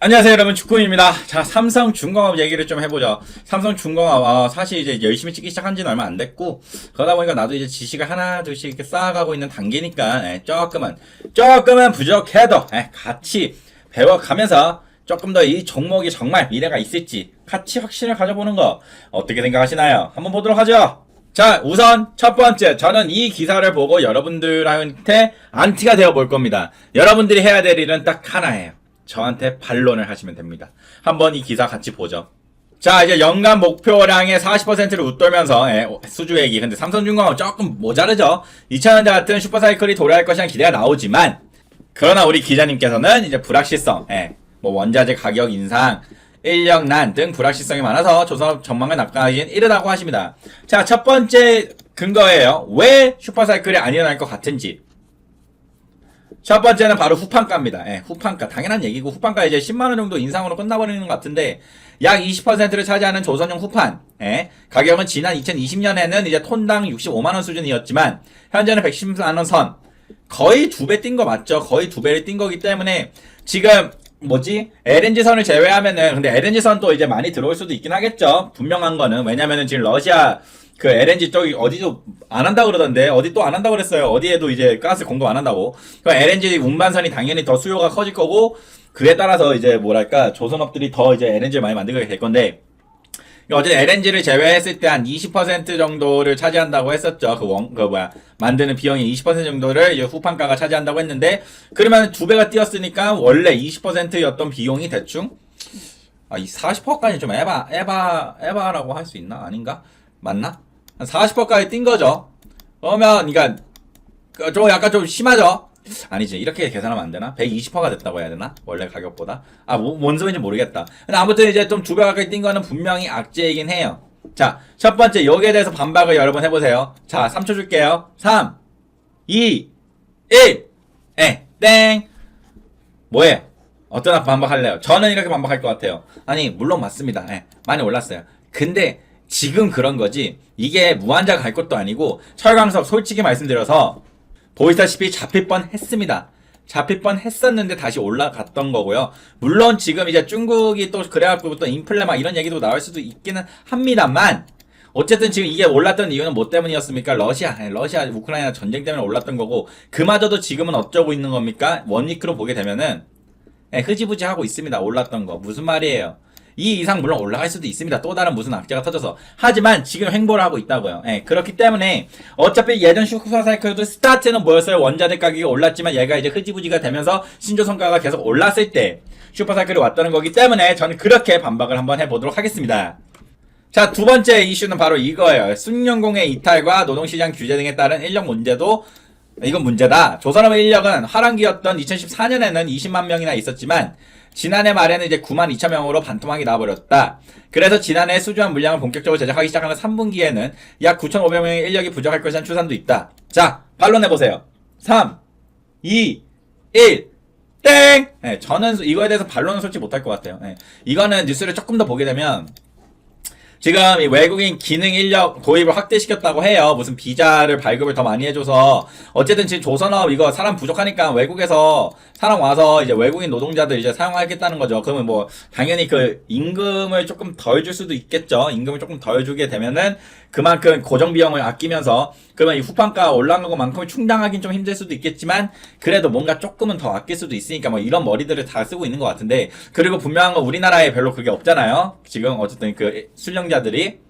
안녕하세요 여러분, 축구입니다. 자, 삼성중공업 얘기를 좀 해보죠. 삼성중공업 사실 이제 열심히 찍기 시작한 지는 얼마 안 됐고, 그러다 보니까 나도 이제 지식을 하나 둘씩 이렇게 쌓아가고 있는 단계니까 조금은 부족해도 같이 배워가면서 조금 더 이 종목이 정말 미래가 있을지 같이 확신을 가져보는 거 어떻게 생각하시나요? 한번 보도록 하죠. 자, 우선 첫 번째, 저는 이 기사를 보고 여러분들한테 안티가 되어 볼 겁니다. 여러분들이 해야 될 일은 딱 하나예요. 저한테 반론을 하시면 됩니다. 한번 이 기사 같이 보죠. 자, 이제 연간 목표량의 40%를 웃돌면서 수주 얘기. 근데 삼성중공업 조금 모자르죠. 2000년대 같은 슈퍼사이클이 도래할 것이란 기대가 나오지만, 그러나 우리 기자님께서는 이제 불확실성, 뭐 원자재 가격 인상, 인력난 등 불확실성이 많아서 조선업 전망을 낙관하기엔 이르다고 하십니다. 자, 첫 번째 근거예요. 왜 슈퍼사이클이 안 일어날 것 같은지. 첫 번째는 바로 후판가입니다. 후판가. 당연한 얘기고, 후판가 이제 10만원 정도 인상으로 끝나버리는 것 같은데, 약 20%를 차지하는 조선용 후판. 가격은 지난 2020년에는 이제 톤당 65만원 수준이었지만, 현재는 110만원 선. 거의 2배 뛴 거 맞죠? 거의 2배를 뛴 거기 때문에, 지금, LNG선을 제외하면은, 근데 LNG선 또 이제 많이 들어올 수도 있긴 하겠죠? 분명한 거는. 왜냐면은 지금 러시아, 그 LNG 쪽이 어디도 안 한다고 그러던데, 어디 또 안 한다고 그랬어요. 어디에도 이제 가스 공급 안 한다고. 그럼 LNG 운반선이 당연히 더 수요가 커질 거고, 그에 따라서 이제 조선업들이 더 이제 LNG를 많이 만들게 될 건데, 어제 LNG를 제외했을 때 한 20% 정도를 차지한다고 했었죠. 만드는 비용의 20% 정도를 이제 후판가가 차지한다고 했는데, 그러면 2배가 뛰었으니까 원래 20%였던 비용이 대충, 이 40%까지 좀 에바라고 할 수 있나? 아닌가? 맞나? 한 40%까지 뛴 거죠. 그러면, 좀 약간 좀 심하죠? 아니지. 이렇게 계산하면 안 되나? 120%가 됐다고 해야 되나? 원래 가격보다? 뭔 소리인지 모르겠다. 근데 아무튼 이제 좀 2배 가까이 뛴 거는 분명히 악재이긴 해요. 자, 첫 번째, 여기에 대해서 반박을 여러분 해보세요. 자, 3초 줄게요. 3, 2, 1. 땡. 뭐해? 어떤 반박할래요? 저는 이렇게 반박할 것 같아요. 아니, 물론 맞습니다. 많이 올랐어요. 근데, 지금 그런 거지. 이게 무한자 갈 것도 아니고, 철강석 솔직히 말씀드려서, 보이다시피 잡힐 뻔 했습니다. 잡힐 뻔 했었는데 다시 올라갔던 거고요. 물론 지금 이제 중국이 또 그래갖고 또 인플레 막 이런 얘기도 나올 수도 있기는 합니다만, 어쨌든 지금 이게 올랐던 이유는 뭐 때문이었습니까? 러시아, 우크라이나 전쟁 때문에 올랐던 거고, 그마저도 지금은 어쩌고 있는 겁니까? 원위크로 보게 되면은, 흐지부지 하고 있습니다. 올랐던 거. 무슨 말이에요? 이 이상 물론 올라갈 수도 있습니다. 또 다른 무슨 악재가 터져서. 하지만 지금 횡보를 하고 있다고요. 그렇기 때문에 어차피 예전 슈퍼사이클도 스타트는 뭐였어요? 원자재 가격이 올랐지만 얘가 이제 흐지부지가 되면서 신조성과가 계속 올랐을 때 슈퍼사이클이 왔다는 거기 때문에 저는 그렇게 반박을 한번 해보도록 하겠습니다. 자, 두 번째 이슈는 바로 이거예요. 순연공의 이탈과 노동시장 규제 등에 따른 인력 문제도 이건 문제다. 조선업의 인력은 하반기였던 2014년에는 20만 명이나 있었지만 지난해 말에는 이제 9만 2천 명으로 반토막이 나버렸다. 그래서 지난해 수주한 물량을 본격적으로 제작하기 시작하는 3분기에는 약 9,500명의 인력이 부족할 것이라는 추산도 있다. 자, 반론해보세요. 3, 2, 1, 땡! 저는 이거에 대해서 반론은 솔직히 못할 것 같아요. 이거는 뉴스를 조금 더 보게 되면 지금 이 외국인 기능 인력 도입을 확대시켰다고 해요. 무슨 비자를 발급을 더 많이 해줘서. 어쨌든 지금 조선업 이거 사람 부족하니까 외국에서 사람 와서 이제 외국인 노동자들 이제 사용하겠다는 거죠. 그러면 뭐, 당연히 그 임금을 조금 덜 줄 수도 있겠죠. 임금을 조금 덜 주게 되면은 그만큼 고정비용을 아끼면서 그러면 이 후판가 올라간 것만큼 충당하긴 좀 힘들 수도 있겠지만 그래도 뭔가 조금은 더 아낄 수도 있으니까 뭐 이런 머리들을 다 쓰고 있는 것 같은데, 그리고 분명한 건 우리나라에 별로 그게 없잖아요. 지금 어쨌든 그 순령자들이.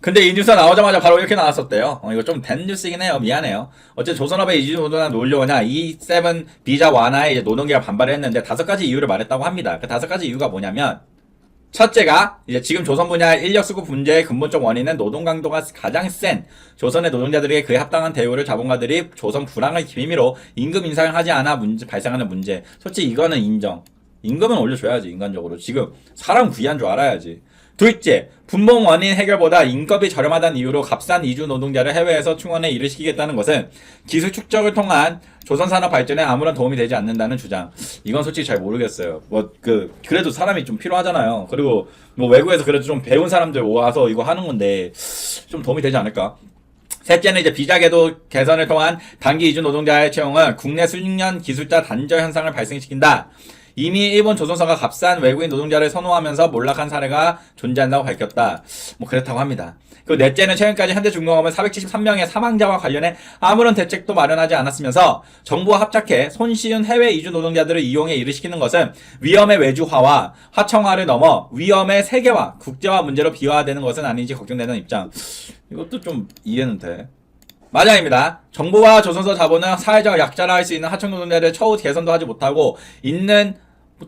근데 이 뉴스가 나오자마자 바로 이렇게 나왔었대요. 이거 좀 된 뉴스이긴 해요. 미안해요. 어쨌든 조선업의 이주 노동자 놀려오냐, E7 비자 완화에 이제 노동계가 반발을 했는데 5가지 이유를 말했다고 합니다. 그 5가지 이유가 뭐냐면, 첫째가 이제 지금 조선 분야 인력 수급 문제의 근본적 원인은 노동 강도가 가장 센 조선의 노동자들에게 그에 합당한 대우를 자본가들이 조선 불황을 비밀로 임금 인상을 하지 않아 발생하는 문제. 솔직히 이거는 인정. 임금은 올려줘야지. 인간적으로 지금 사람 귀한 줄 알아야지. 둘째, 분봉 원인 해결보다 인건비 저렴하다는 이유로 값싼 이주 노동자를 해외에서 충원에 일을 시키겠다는 것은 기술 축적을 통한 조선 산업 발전에 아무런 도움이 되지 않는다는 주장. 이건 솔직히 잘 모르겠어요. 그래도 사람이 좀 필요하잖아요. 그리고 뭐 외국에서 그래도 좀 배운 사람들 와서 이거 하는 건데 좀 도움이 되지 않을까? 셋째는 이제 비자제도 개선을 통한 단기 이주 노동자의 채용은 국내 수년 기술자 단절 현상을 발생시킨다. 이미 일본 조선사가 값싼 외국인 노동자를 선호하면서 몰락한 사례가 존재한다고 밝혔다. 뭐 그렇다고 합니다. 그리고 넷째는 최근까지 현대중공업은 473명의 사망자와 관련해 아무런 대책도 마련하지 않았으면서 정부와 합작해 손쉬운 해외 이주 노동자들을 이용에 이르시키는 것은 위험의 외주화와 하청화를 넘어 위험의 세계화, 국제화 문제로 비화되는 것은 아닌지 걱정되는 입장. 이것도 좀 이해는 돼. 맞아입니다. 정부와 조선소 자본은 사회적 약자라 할 수 있는 하청 노동자를 처우 개선도 하지 못하고 있는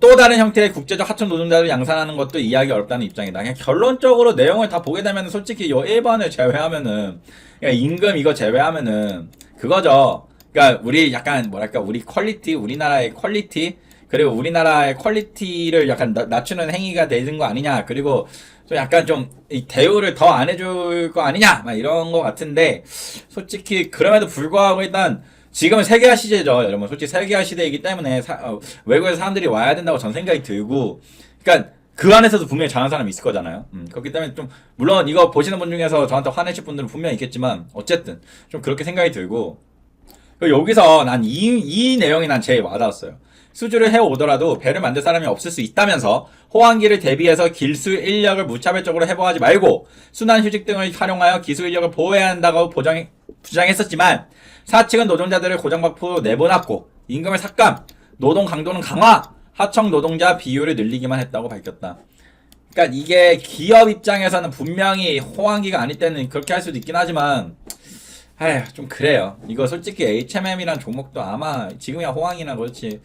또 다른 형태의 국제적 하청 노동자를 양산하는 것도 이해하기 어렵다는 입장이다. 그냥 결론적으로 내용을 다 보게 되면 솔직히 요 1번을 제외하면은 그러니까 임금 이거 제외하면은 그거죠. 그러니까 우리 약간 뭐랄까 우리 퀄리티 우리나라의 퀄리티 그리고 우리나라의 퀄리티를 약간 낮추는 행위가 되는 거 아니냐. 그리고 좀 약간 좀 이 대우를 더 안 해줄 거 아니냐 막 이런 거 같은데 솔직히 그럼에도 불구하고 일단 지금은 세계화 시대죠, 여러분. 솔직히 세계화 시대이기 때문에 외국에서 사람들이 와야 된다고 전 생각이 들고, 그러니까 그 안에서도 분명히 잘하는 사람이 있을 거잖아요. 그렇기 때문에 좀 물론 이거 보시는 분 중에서 저한테 화내실 분들은 분명히 있겠지만 어쨌든 좀 그렇게 생각이 들고, 여기서 난 이 내용이 난 제일 와닿았어요. 수주를 해오더라도 배를 만들 사람이 없을 수 있다면서 호황기를 대비해서 기술 인력을 무차별적으로 해보하지 말고 순환휴직 등을 활용하여 기술 인력을 보호해야 한다고 주장했었지만 사측은 노동자들을 고정박포로 내보냈고 임금을 삭감, 노동 강도는 강화, 하청 노동자 비율을 늘리기만 했다고 밝혔다. 그러니까 이게 기업 입장에서는 분명히 호황기가 아닐 때는 그렇게 할 수도 있긴 하지만 아휴 좀 그래요. 이거 솔직히 HMM이란 종목도 아마 지금이야 호황이나 그렇지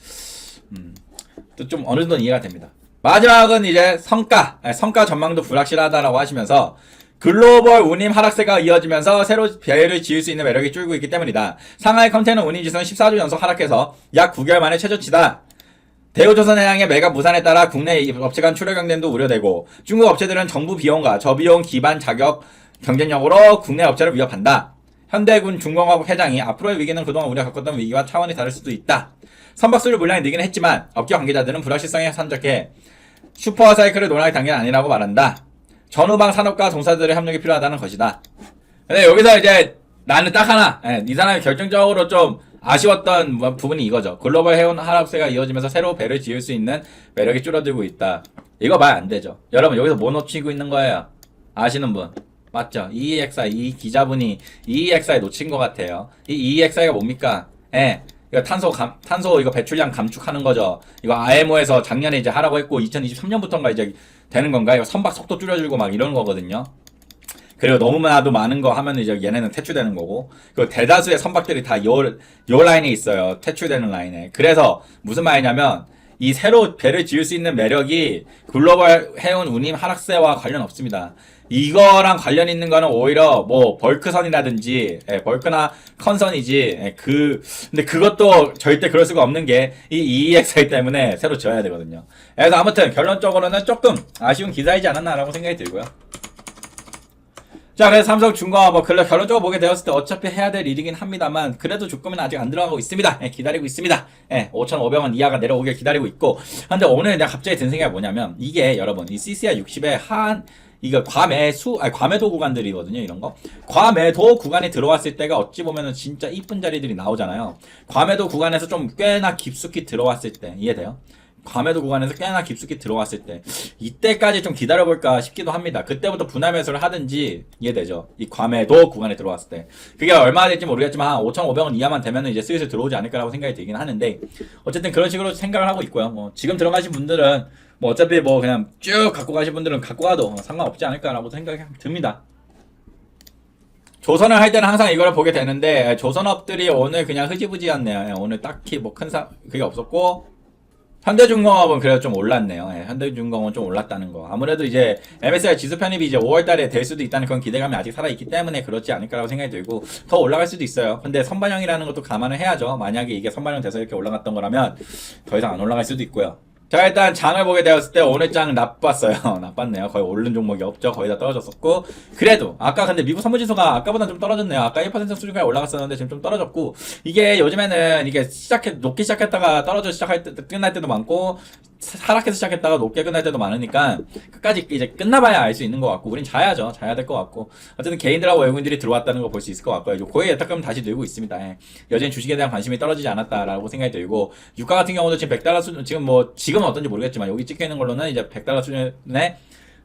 또 좀 어느 정도 이해가 됩니다. 마지막은 이제 성과 전망도 불확실하다라고 하시면서 글로벌 운임 하락세가 이어지면서 새로 배를 지을 수 있는 매력이 줄고 있기 때문이다. 상하이 컨테이너 운임 지수는 14주 연속 하락해서 약 9개월 만에 최저치다. 대우조선해양의 매각 무산에 따라 국내 업체 간 출하 경쟁도 우려되고 중국 업체들은 정부 비용과 저비용 기반 자격 경쟁력으로 국내 업체를 위협한다. 현대군 중공업 회장이 앞으로의 위기는 그동안 우리가 겪었던 위기와 차원이 다를 수도 있다. 선박수주 물량이 늘기는 했지만 업계 관계자들은 불확실성에 산적해 슈퍼사이클을 논할 단계는 아니라고 말한다. 전후방 산업과 종사들의 협력이 필요하다는 것이다. 근데 여기서 이제 나는 딱 하나, 이 사람이 결정적으로 좀 아쉬웠던 부분이 이거죠. 글로벌 해운 하락세가 이어지면서 새로 배를 지을 수 있는 매력이 줄어들고 있다. 이거 말 안 되죠. 여러분 여기서 뭐 놓치고 있는 거예요? 아시는 분? 맞죠? EEXI, 이 기자분이 EEXI 놓친 것 같아요. 이 EEXI가 뭡니까? 이거 탄소 이거 배출량 감축하는 거죠. 이거 IMO에서 작년에 이제 하라고 했고 2023년부터인가 이제 되는 건가? 이거 선박 속도 줄여주고 막 이런 거거든요. 그리고 너무나도 많은 거 하면 이제 얘네는 퇴출되는 거고, 그리고 대다수의 선박들이 다 요 라인에 있어요. 퇴출되는 라인에. 그래서 무슨 말이냐면 이 새로 배를 지을 수 있는 매력이 글로벌 해운 운임 하락세와 관련 없습니다. 이거랑 관련 있는 거는 오히려 뭐 벌크선이라든지 벌크나 컨선이지 근데 그것도 절대 그럴 수가 없는 게 이 EEXI 때문에 새로 지어야 되거든요. 그래서 아무튼 결론적으로는 조금 아쉬운 기사이지 않았나라고 생각이 들고요. 자, 그래서 삼성중공업 뭐 결론적으로 보게 되었을 때 어차피 해야 될 일이긴 합니다만 그래도 조금은 아직 안 들어가고 있습니다. 기다리고 있습니다. 5,500원 이하가 내려오길 기다리고 있고. 근데 오늘 내가 갑자기 든 생각이 뭐냐면 이게 여러분 이 CCI 60의 이거 과매도 구간들이거든요, 이런 거. 과매도 구간이 들어왔을 때가 어찌 보면은 진짜 이쁜 자리들이 나오잖아요. 과매도 구간에서 좀 꽤나 깊숙이 들어왔을 때, 이해돼요? 과매도 구간에서 꽤나 깊숙이 들어왔을 때, 이때까지 좀 기다려볼까 싶기도 합니다. 그때부터 분할 매수를 하든지, 이해되죠? 이 과매도 구간에 들어왔을 때. 그게 얼마나 될지 모르겠지만, 한 5,500원 이하만 되면은 이제 슬슬 들어오지 않을까라고 생각이 들긴 하는데, 어쨌든 그런 식으로 생각을 하고 있고요. 뭐, 지금 들어가신 분들은, 뭐 어차피 뭐 그냥 쭉 갖고 가신 분들은 갖고 가도 상관없지 않을까라고 생각이 듭니다. 조선을 할 때는 항상 이걸 보게 되는데 조선업들이 오늘 그냥 흐지부지였네요. 오늘 딱히 뭐 큰 그게 없었고 현대중공업은 그래도 좀 올랐네요. 현대중공업은 좀 올랐다는 거. 아무래도 이제 MSCI 지수 편입이 이제 5월달에 될 수도 있다는 그런 기대감이 아직 살아있기 때문에 그렇지 않을까라고 생각이 들고 더 올라갈 수도 있어요. 근데 선반영이라는 것도 감안을 해야죠. 만약에 이게 선반영 돼서 이렇게 올라갔던 거라면 더 이상 안 올라갈 수도 있고요. 자, 일단 장을 보게 되었을 때 오늘 장 나빴어요. 나빴네요. 거의 오른 종목이 없죠. 거의 다 떨어졌었고. 그래도 아까 근데 미국 선물지수가 아까보다 좀 떨어졌네요. 아까 1% 수준까지 올라갔었는데 지금 좀 떨어졌고, 이게 요즘에는 이게 높기 시작했다가 떨어져 시작할 때 끝날 때도 많고 하락해서 시작했다가 높게 끝날 때도 많으니까 끝까지 이제 끝나봐야 알 수 있는 것 같고 우린 자야죠. 자야 될 것 같고 어쨌든 개인들하고 외국인들이 들어왔다는 거 볼 수 있을 것 같고요. 거의 예탁금은 다시 늘고 있습니다. 예. 여전히 주식에 대한 관심이 떨어지지 않았다라고 생각이 들고 유가 같은 경우도 지금 100달러 수준 지금은 어떤지 모르겠지만 여기 찍혀 있는 걸로는 이제 100달러 수준에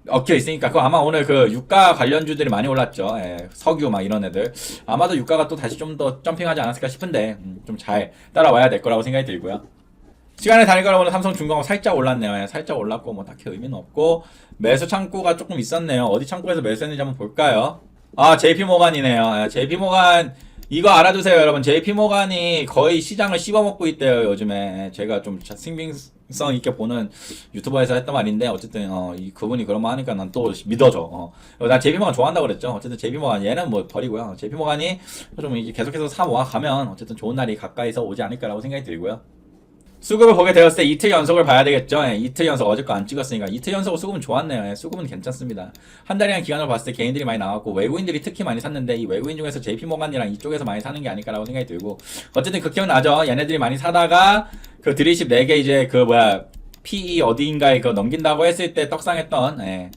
얽혀 있으니까 그거 아마 오늘 그 유가 관련주들이 많이 올랐죠. 예, 석유 막 이런 애들 아마도 유가가 또 다시 좀 더 점핑하지 않았을까 싶은데 좀 잘 따라와야 될 거라고 생각이 들고요. 시간을 달리거나 보면 삼성중공업 살짝 올랐네요. 예, 살짝 올랐고 뭐 딱히 의미는 없고 매수 창구가 조금 있었네요. 어디 창구에서 매수했는지 한번 볼까요? 아 JP모간이네요. 예, JP모간 이거 알아두세요 여러분. JP모간이 거의 시장을 씹어먹고 있대요 요즘에. 제가 좀 신빙성 있게 보는 유튜버에서 했던 말인데 어쨌든 그분이 그런 말 하니까 난 또 믿어져. 난 JP모간 좋아한다고 그랬죠. 어쨌든 JP모간 얘는 뭐 버리고요. JP모간이 좀 이제 계속해서 사 모아 가면 어쨌든 좋은 날이 가까이서 오지 않을까라고 생각이 들고요. 수급을 보게 되었을 때 이틀 연속을 봐야 되겠죠. 예, 이틀 연속 어제 거 안 찍었으니까 이틀 연속 수급은 좋았네요. 예, 수급은 괜찮습니다. 한 달이란 기간을 봤을 때 개인들이 많이 나왔고 외국인들이 특히 많이 샀는데 이 외국인 중에서 JP모간이랑 이쪽에서 많이 사는 게 아닐까라고 생각이 들고 어쨌든 그 기억나죠. 얘네들이 많이 사다가 그 드리십 4개 이제 그 PE 어디인가에 그 넘긴다고 했을 때 떡상했던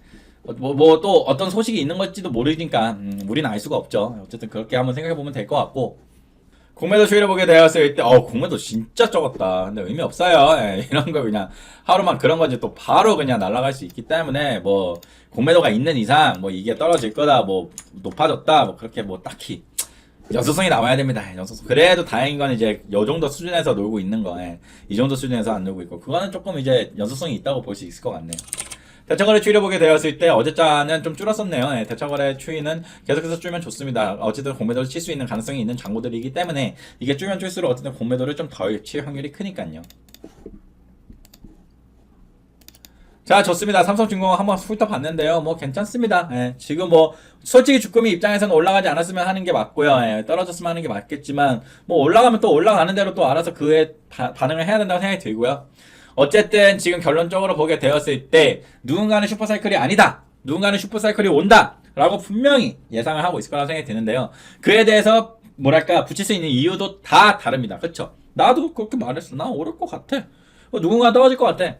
또 어떤 소식이 있는 걸지도 모르니까 우리는 알 수가 없죠. 어쨌든 그렇게 한번 생각해 보면 될 것 같고. 공매도 추이를 보게 되었을 때, 공매도 진짜 적었다. 근데 의미 없어요. 예, 이런 거 그냥 하루만 그런 거지 또 바로 그냥 날아갈 수 있기 때문에 뭐 공매도가 있는 이상 뭐 이게 떨어질 거다, 뭐 높아졌다, 뭐 그렇게 뭐 딱히 연속성이 나와야 됩니다. 연속성. 그래도 다행인 건 이제 요 정도 수준에서 놀고 있는 거, 이 정도 수준에서 안 놀고 있고 그거는 조금 이제 연속성이 있다고 볼 수 있을 것 같네요. 대차거래 추이를 보게 되었을 때 어제자는 좀 줄었었네요. 예, 대차거래 추이는 계속해서 줄면 좋습니다. 어쨌든 공매도를 칠 수 있는 가능성이 있는 장고들이기 때문에 이게 줄면 줄수록 어쨌든 공매도를 좀 덜 칠 확률이 크니까요. 자, 좋습니다. 삼성중공업 한번 훑어봤는데요. 뭐 괜찮습니다. 예, 지금 뭐 솔직히 주금이 입장에서는 올라가지 않았으면 하는 게 맞고요. 예, 떨어졌으면 하는 게 맞겠지만 뭐 올라가면 또 올라가는 대로 또 알아서 그에 반응을 해야 된다고 생각이 들고요. 어쨌든 지금 결론적으로 보게 되었을 때 누군가는 슈퍼사이클이 아니다. 누군가는 슈퍼사이클이 온다. 라고 분명히 예상을 하고 있을 거라고 생각이 드는데요. 그에 대해서 뭐랄까 붙일 수 있는 이유도 다 다릅니다. 그쵸? 나도 그렇게 말했어. 나 오를 것 같아. 누군가 떨어질 것 같아.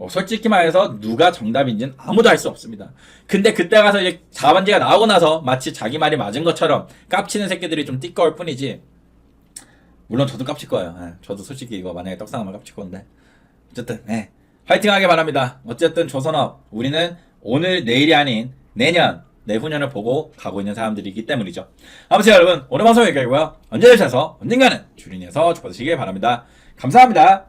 솔직히 말해서 누가 정답인지는 아무도 알 수 없습니다. 근데 그때 가서 이제 4반지가 나오고 나서 마치 자기 말이 맞은 것처럼 깝치는 새끼들이 좀 띠꺼울 뿐이지. 물론 저도 깝칠 거예요. 저도 솔직히 이거 만약에 떡상하면 깝칠 건데. 어쨌든 화이팅 하길 바랍니다. 어쨌든 조선업 우리는 오늘 내일이 아닌 내년 내후년을 보고 가고 있는 사람들이기 때문이죠. 아무튼 여러분 오늘 방송 여기까지고요. 언제든지 셔서 언젠가는 주린이에서 주받으시길 바랍니다. 감사합니다.